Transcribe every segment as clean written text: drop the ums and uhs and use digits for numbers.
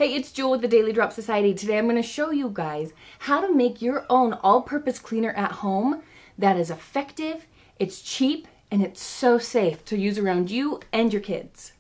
Hey, it's Jewl with the Daily Drop Society. Today I'm going to show you guys how to make your own all-purpose cleaner at home that is effective, it's cheap, and it's so safe to use around you and your kids.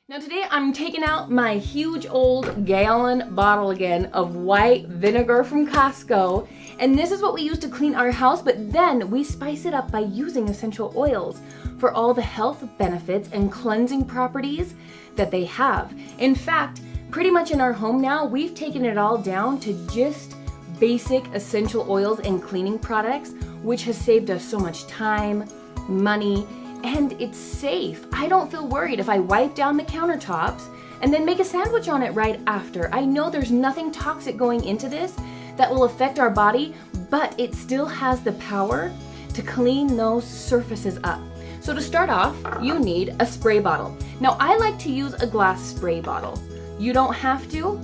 Now today I'm taking out my huge old gallon bottle again of white vinegar from Costco, and this is what we use to clean our house, but then we spice it up by using essential oils for all the health benefits and cleansing properties that they have. In fact, pretty much in our home now, we've taken it all down to just basic essential oils and cleaning products, which has saved us so much time, money, and it's safe. I don't feel worried if I wipe down the countertops and then make a sandwich on it right after. I know there's nothing toxic going into this that will affect our body, but it still has the power to clean those surfaces up. So to start off, you need a spray bottle. Now I like to use a glass spray bottle. You don't have to,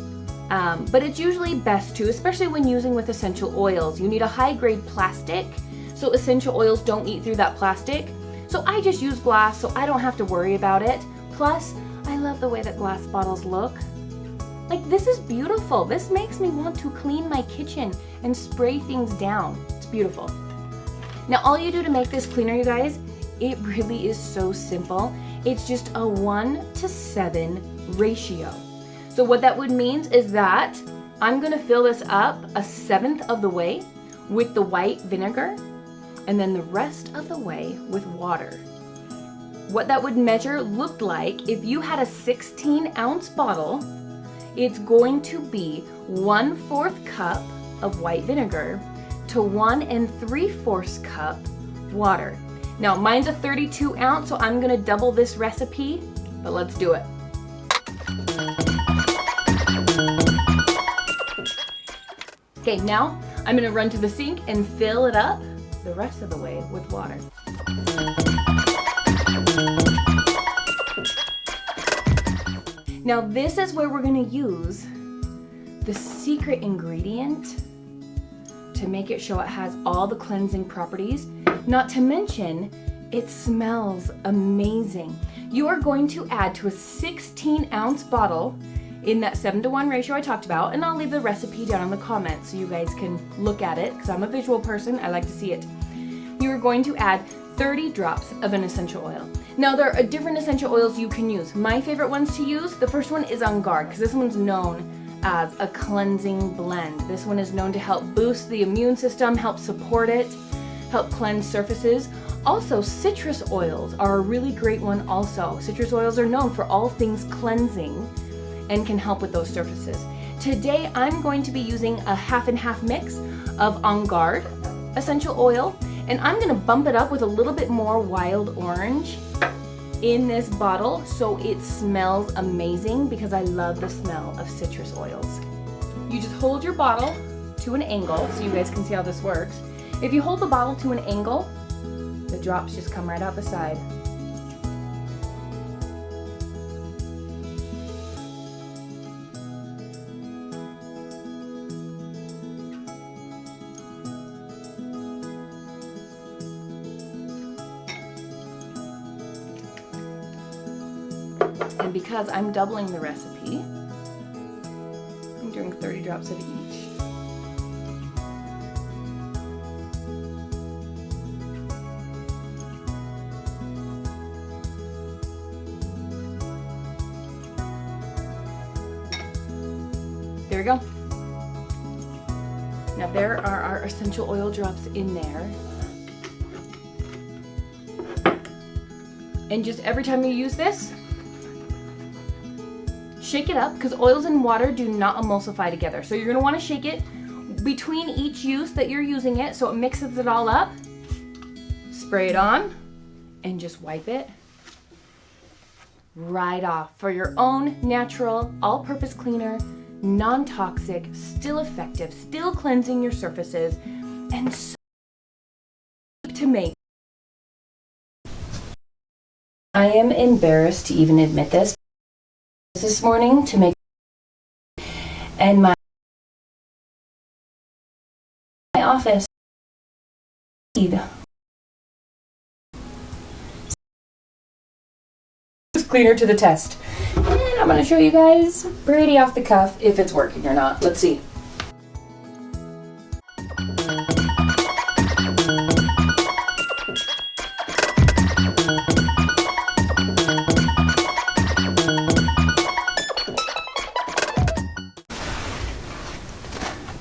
but it's usually best to, especially when using with essential oils. You need a high-grade plastic so essential oils don't eat through that plastic. So I just use glass so I don't have to worry about it. Plus, I love the way that glass bottles look. Like, this is beautiful. This makes me want to clean my kitchen and spray things down. It's beautiful. Now, all you do to make this cleaner, you guys, it really is so simple. It's just a 1:7 ratio. So what that would mean is that I'm gonna fill this up 1/7 of the way with the white vinegar, and then the rest of the way with water. What that would measure looked like, if you had a 16-ounce bottle, it's going to be 1/4 cup of white vinegar to 1 3/4 cup water. Now mine's a 32 ounce, so I'm gonna double this recipe, but let's do it. Okay, now I'm gonna run to the sink and fill it up the rest of the way with water. Now this is where we're gonna use the secret ingredient to make it show it has all the cleansing properties, not to mention it smells amazing. You are going to add to a 16-ounce bottle in that 7:1 ratio I talked about, and I'll leave the recipe down in the comments so you guys can look at it, because I'm a visual person, I like to see it. You are going to add 30 drops of an essential oil. Now there are different essential oils you can use. My favorite ones to use, the first one is On Guard, because this one's known as a cleansing blend. This one is known to help boost the immune system, help support it, help cleanse surfaces. Also, citrus oils are a really great one also. Citrus oils are known for all things cleansing and can help with those surfaces. Today I'm going to be using a half and half mix of On Guard essential oil, and I'm gonna bump it up with a little bit more wild orange in this bottle so it smells amazing, because I love the smell of citrus oils. You just hold your bottle to an angle so you guys can see how this works. If you hold the bottle to an angle, the drops just come right out the side. And because I'm doubling the recipe, I'm doing 30 drops of each. There we go. Now there are our essential oil drops in there. And just every time you use this, shake it up, because oils and water do not emulsify together. So you're gonna wanna shake it between each use that you're using it so it mixes it all up. Spray it on and just wipe it right off for your own natural all-purpose cleaner, non-toxic, still effective, still cleansing your surfaces, and so to make. I am embarrassed to even admit this morning to make, and my office cleaner to the test. And I'm gonna show you guys pretty off the cuff if it's working or not. Let's see.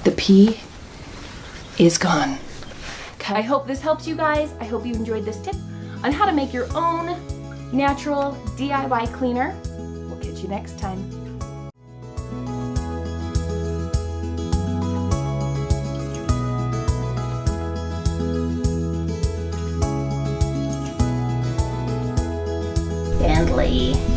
The pee is gone. I hope this helps you guys. I hope you enjoyed this tip on how to make your own natural DIY cleaner. We'll catch you next time. Bentley.